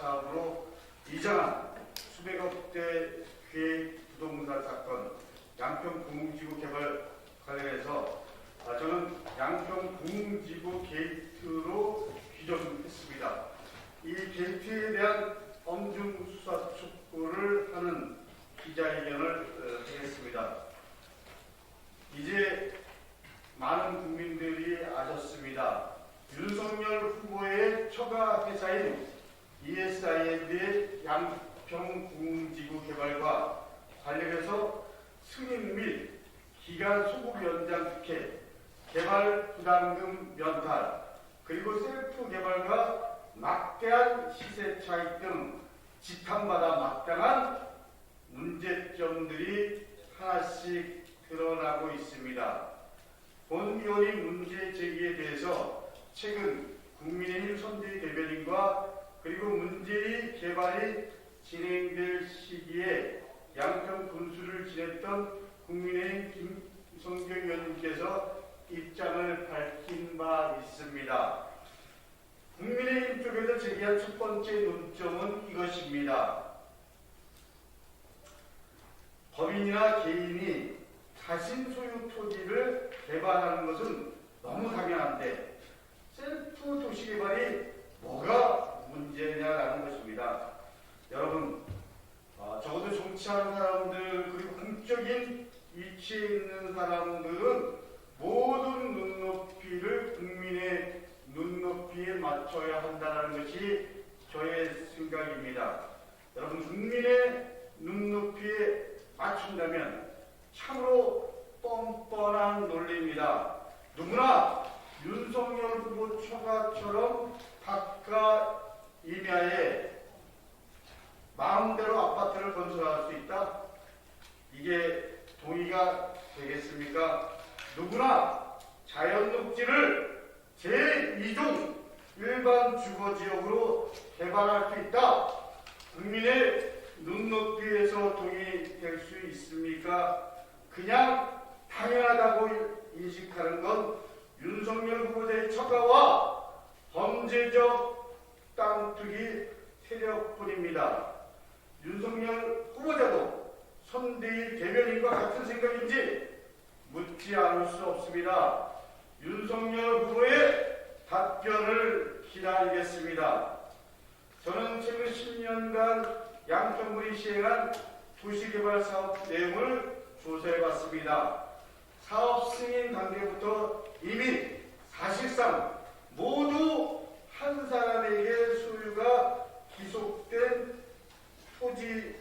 사업으로 이전한 수백억대 계획 부동산 사건 양평 공흥지구 개발 관련해서 저는 양평 공흥지구 게이트로 규정했습니다. 이 게이트에 대한 엄중 수사 촉구를 하는 기자회견을 하겠습니다. 이제 많은 국민들이 아셨습니다. 윤석열 후보의 처가 회사인 ESIND의 양평 공흥지구 개발과 관련해서 승인 및 기간 소급 연장 특혜, 개발 부담금 면탈, 그리고 셀프 개발과 막대한 시세 차익 등 지탄마다 마땅한 문제점들이 하나씩 드러나고 있습니다. 본 의원이 문제 제기에 대해서 최근 국민의힘 선대위 대변인과 그리고 문제의 개발이 진행될 시기에 양평 군수를 지냈던 국민의힘 김성경 의원님께서 입장을 밝힌 바 있습니다. 국민의힘 쪽에서 제기한 첫 번째 논점은 이것입니다. 법인이나 개인이 자신 소유 토지를 개발하는 것은 너무 당연한데 셀프 도시개발이 뭐가 문제냐라는 것입니다. 여러분, 적어도 정치하는 사람들 그리고 공적인 위치에 있는 사람들은 모든 눈높이를 국민의 눈높이에 맞춰야 한다는 것이 저의 생각입니다. 여러분, 국민의 눈높이에 맞춘다면 참으로 뻔뻔한 논리입니다. 누구나 윤석열 후보 처가처럼 바깥 임야에 마음대로 아파트를 건설할 수 있다? 이게 동의가 되겠습니까? 누구나 자연녹지를 제2종 일반 주거지역으로 개발할 수 있다? 국민의 눈높이에서 동의될 수 있습니까? 그냥 당연하다고 인식하는 건 윤석열 후보자의 처가와 범죄적 땅투기 세력뿐입니다. 윤석열 후보자도 선대위 대변인과 같은 생각인지 묻지 않을 수 없습니다. 윤석열 후보의 답변을 기다리겠습니다. 저는 최근 10년간 양평군이 시행한 도시개발 사업 내용을 조사해봤습니다. 사업 승인 단계부터 이미 사실상 모두 한 사람에게 소유가 기속된 토지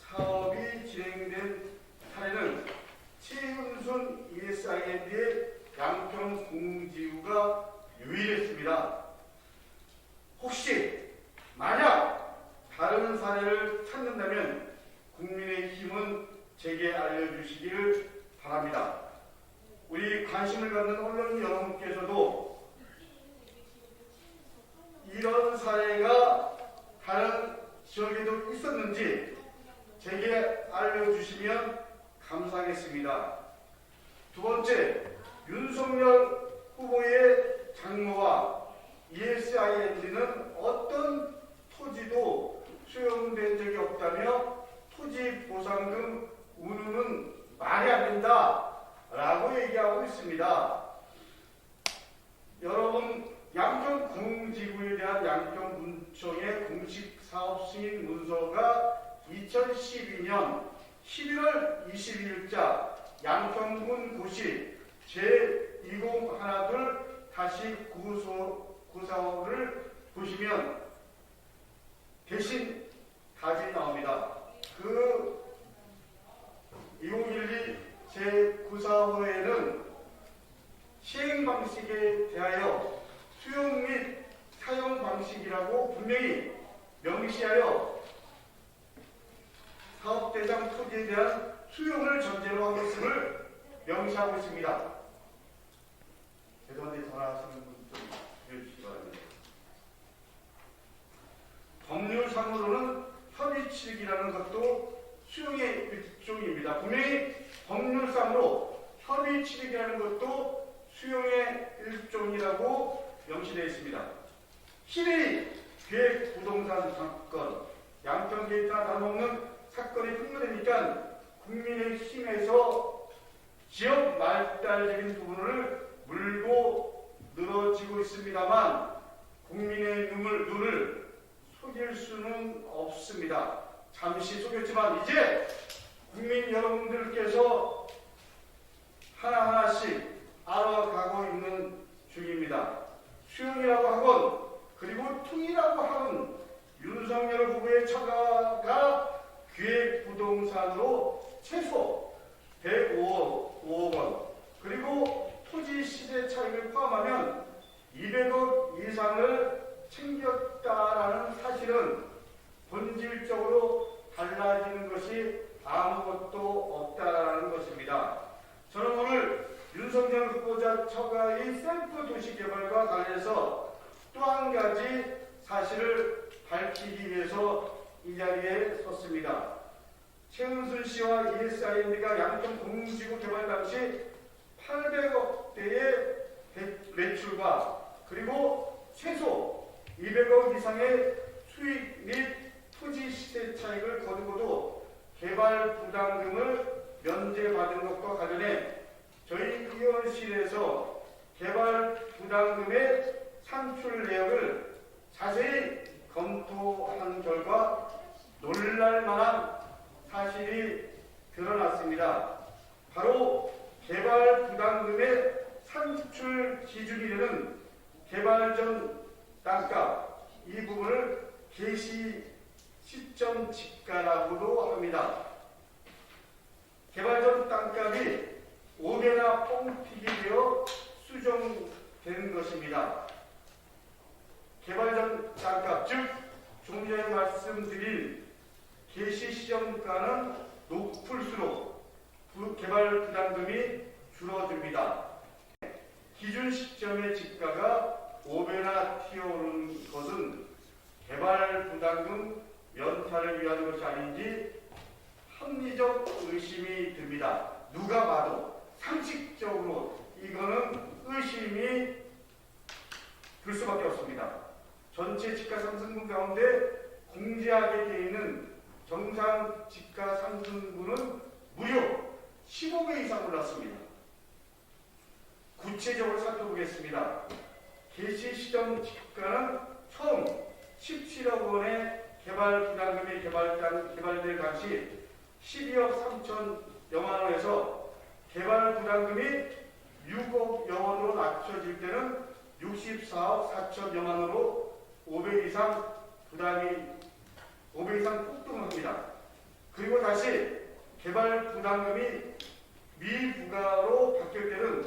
사업이 진행된 사례는 최은순 ESIND의 양평 공흥지구가 유일했습니다. 혹시 만약 다른 사례를 찾는다면 국민의힘은 제게 알려주시기를 바랍니다. 우리 관심을 갖는 언론 여러분께서도 이런 사례가 다른 지역에도 있었는지 제게 알려주시면 감사하겠습니다. 두 번째, 윤석열 후보의 장모와 ESIND는 어떤 토지도 수용된 적이 없다며 토지 보상금 운운은 말이 안 된다 라고 얘기하고 있습니다. 여러분, 양평 공흥지구에 대한 양평군청의 공식 사업 승인 문서가 2012년 11월 22일자 양평군 고시 제2012-945를 보시면 대신 답이 나옵니다. 그 2012 제945에는 시행 방식에 대하여 수용 및 사용 방식이라고 분명히 명시하여 사업 대상 토지에 대한 수용을 전제로 하겠음을 명시하고 있습니다. 죄송한데 전화하시는 분 좀 해주시기 바랍니다. 법률상으로는 협의치익이라는 것도 수용의 일종입니다. 분명히 법률상으로 협의치익이라는 것도 수용의 일종이라고 명시되어 있습니다. 실의 계획 부동산 게이트나 다름없는 사건이 풍부되니까 국민의힘에서 지역 말달적인 부분을 물고 늘어지고 있습니다만 국민의 눈을 속일 수는 없습니다. 잠시 속였지만 이제 국민 여러분들께서 하나하나씩 알아가고 있는 중입니다. 수용이라고 하건 그리고 통이라고 하건 윤석열 후보의 처가가 기획부동산으로 최소 105억 원 그리고 토지 시세 차익을 포함하면 200억 이상을 챙겼다라는 사실은 본질적으로 달라지는 것이 아무것도 없다라는 것입니다. 저는 오늘 윤석열 후보자 처가의 셀프 도시개발과 관련해서 또 한 가지 사실을 밝히기 위해서 이 자리에 섰습니다. 최은순 씨와 ESIND가 양평 공지구 개발 당시 800억대의 매출과 그리고 최소 200억 이상의 수익 및 토지 시세 차익을 거두고도 개발 부담금을 면제받은 것과 관련해 저희 의원실에서 개발 부담금의 산출 내역을 자세히 검토한 결과 놀랄만한 사실이 드러났습니다. 바로 개발 부담금의 산출 기준이 되는 개발 전 땅값 이 부분을 개시 시점 지가라고도 합니다. 개발 전 땅값이 5배나 뻥튀기 되어 수정된 것입니다. 개발 전 땅값, 즉 조금 전에 말씀드린 개시 시점가는 높을수록 개발 부담금이 줄어듭니다. 기준 시점의 지가가 5배나 튀어오른 것은 개발 부담금 면탈을 위한 것이 아닌지 합리적 의심이 듭니다. 누가 봐도 상식적으로 이거는 의심이 들 수밖에 없습니다. 전체 지가 상승분 가운데 공제하게 되어 있는 정상 지가 상승분은 무려 15배 이상 올랐습니다. 구체적으로 살펴보겠습니다. 개시 시점 지가는 처음 17억 원의 개발 부담금이 개발될 당시 12억 3천여만 원에서 개발 부담금이 6억여 원으로 낮춰질 때는 64억 4천여만 원으로 5배 이상 폭등합니다. 그리고 다시 개발 부담금이 미부가로 바뀔 때는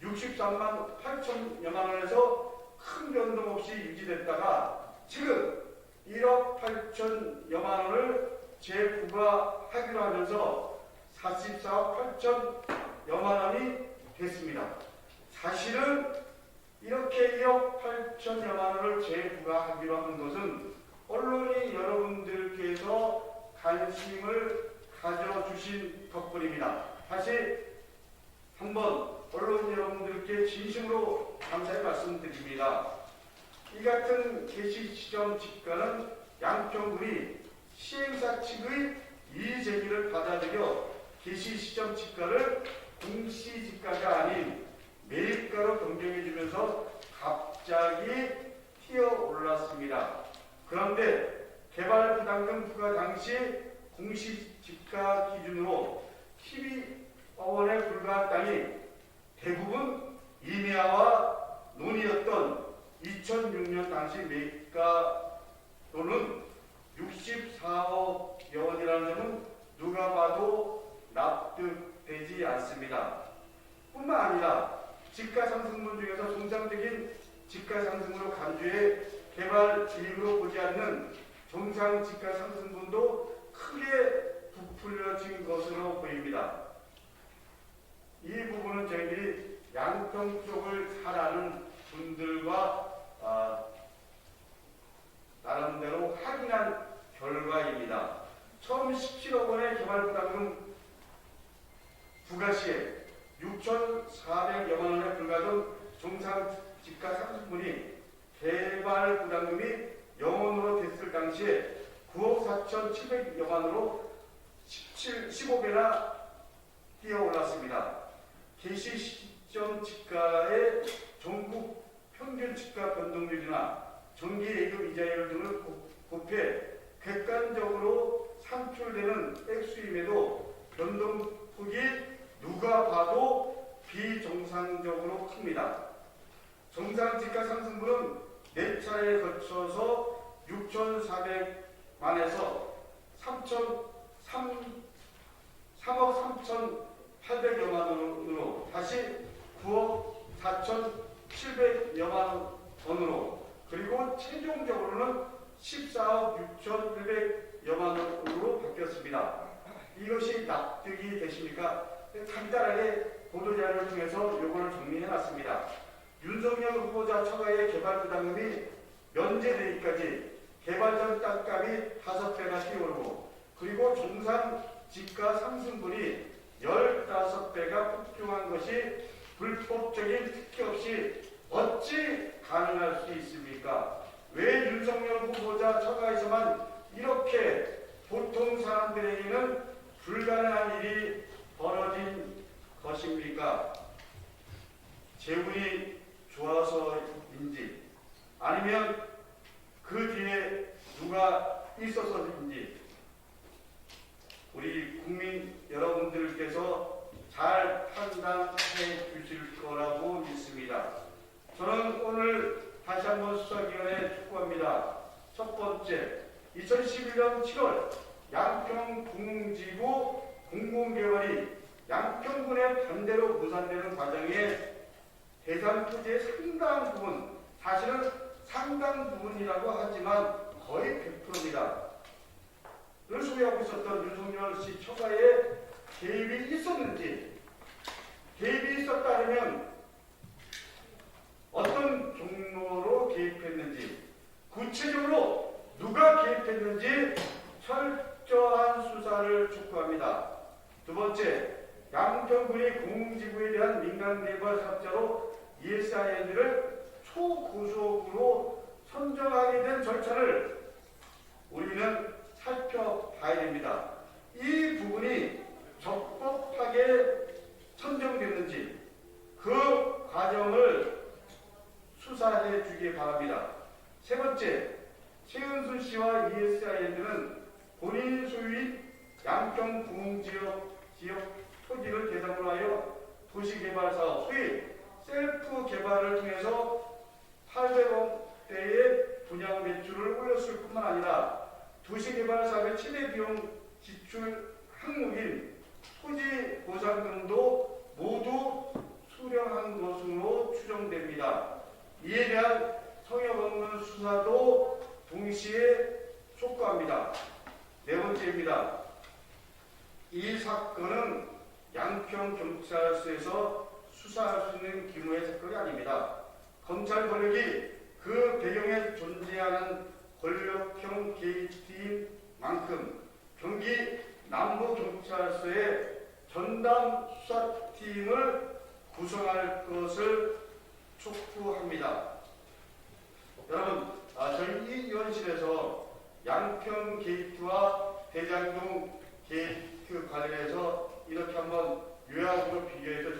63만 8천여만 원에서 큰 변동 없이 유지됐다가 지금 1억 8천여만 원을 재부과하기로 하면서 44억 8천여만 원이 됐습니다. 사실은 이렇게 1억 8천여만 원을 재부과하기로 한 것은 언론이 여러분들께서 관심을 가져주신 덕분입니다. 다시 한번 언론 여러분들께 진심으로 감사의 말씀드립니다. 이 같은 개시 시점 지가는 양평군이 시행사 측의 이의 제기를 받아들여 개시 시점 지가를 공시지가가 아닌 매입가로 변경해주면서 갑자기 튀어올랐습니다. 그런데 개발 부담금 부과 당시 공시지가 기준으로 12억 원에 불과한 땅이 대부분 임야와 논이었던 2006년 당시 매입가로는 64억여 원이라는 점은 누가 봐도 납득되지 않습니다. 뿐만 아니라 지가 상승분 중에서 정상적인 지가 상승으로 간주해 개발 기획으로 보지 않는 정상 지가 상승분도 크게 부풀려진 것으로 보입니다. 이 부분은 저희들이 양평 쪽을 살아는 분들과 나름대로 확인한 결과입니다. 처음 17억 원의 개발 부담금 부과 시에 6,400여만 원에 불과하던 정상 지가 상승분이 개발 부담금이 0원으로 됐을 당시에 9억 4,700여만으로 15배나 뛰어올랐습니다. 개시 시점 지가의 전국 평균 지가 변동률이나 정기 예금 이자율 등을 곱해 객관적으로 산출되는 액수임에도 변동폭이 누가 봐도 비정상적으로 큽니다. 정상 지가 상승분은 4차례에 거쳐서 6,400만에서 3억 3,800여만 원으로 다시 9억 4,700여만 원으로 그리고 최종적으로는 14억 6,100여만 원으로 바뀌었습니다. 이것이 납득이 되십니까? 간단하게 보도자료를 통해서 요거를 정리해놨습니다. 윤석열 후보자 처가의 개발 부담금이 면제되기까지 개발 전 땅값이 5배가 뛰어오르고 그리고 정상 지가 상승분이 15배가 폭증한 것이 불법적인 특혜 없이 어찌 가능할 수 있습니까? 왜 윤석열 후보자 처가에서만 이렇게 보통 사람들에게는 불가능한 일이 벌어진 것입니까? 재운이 좋아서인지 아니면 그 뒤에 누가 있어서인지 우리 국민 여러분들께서 잘 판단해 주실 거라고 믿습니다. 저는 오늘 다시 한번 수사기관에 촉구합니다. 첫 번째, 2011년 7월 양평공지구 공공개발이 양평군의 반대로 무산되는 과정에 대상 토지의 상당 부분, 사실은 상당 부분이라고 하지만 거의 100%입니다. 를 소유하고 있었던 윤석열 씨 처가에 개입이 있었는지, 개입이 있었다면 어떤 경로로 개입했는지, 구체적으로 누가 개입했는지 철저한 수사를 촉구합니다. 두 번째, 양평군이 공공지구에 대한 민간개발 사업자로 ESIN을 초고속으로 선정하게 된 절차를 우리는 살펴봐야 됩니다. 이 부분이 적법하게 선정됐는지 그 과정을 수사해 주기 바랍니다. 세 번째, 최은순 씨와 ESIN은 본인 소유인 양평 공공지역 토지를 대상으로 하여 도시개발 사업, 소위 셀프 개발을 통해서 800억 대의 분양 매출을 올렸을 뿐만 아니라 도시개발 사업의 최대 비용 지출 항목인 토지 보상금도 모두 수령한 것으로 추정됩니다. 이에 대한 성역 없는 수사도 동시에 촉구합니다. 네 번째입니다. 이 사건은 양평경찰서에서 수사할 수 있는 규모의 사건이 아닙니다. 검찰 권력이 그 배경에 존재하는 권력형 게이트인 만큼 경기 남부경찰서의 전담 수사팀을 구성할 것을 촉구합니다. 여러분, 저희 이 의원실에서 양평 게이트와 대장동 게이트 관련해서 이렇게 한번 요약으로 비교해서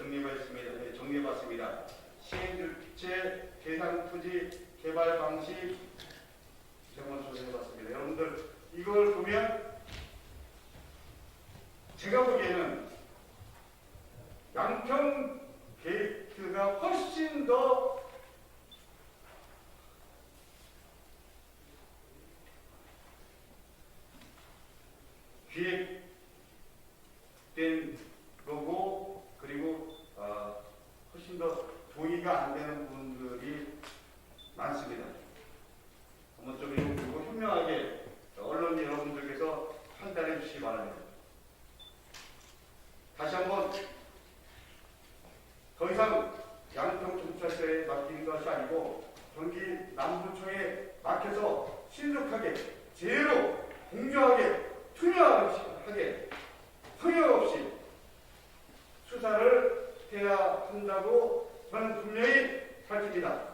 정리해봤습니다. 시행주체, 대상 토지, 개발 방식 한번 조사해봤습니다. 여러분들 이걸 보면 제가 보기에는 양평 게이트가 훨씬 더 기획된 거고 그리고 훨씬 더 동의가 안 되는 분들이 많습니다. 한번 좀 이거 현명하게 언론 여러분들께서 판단해 주시기 바랍니다. 다시 한번 더 이상 양평경찰서에 맡기는 것이 아니고 경기 남부청에 맡겨서 신속하게 제대로 공정하게 투명하게 성역 없이 수사를 해야 한다고 저는 분명히 밝힙니다.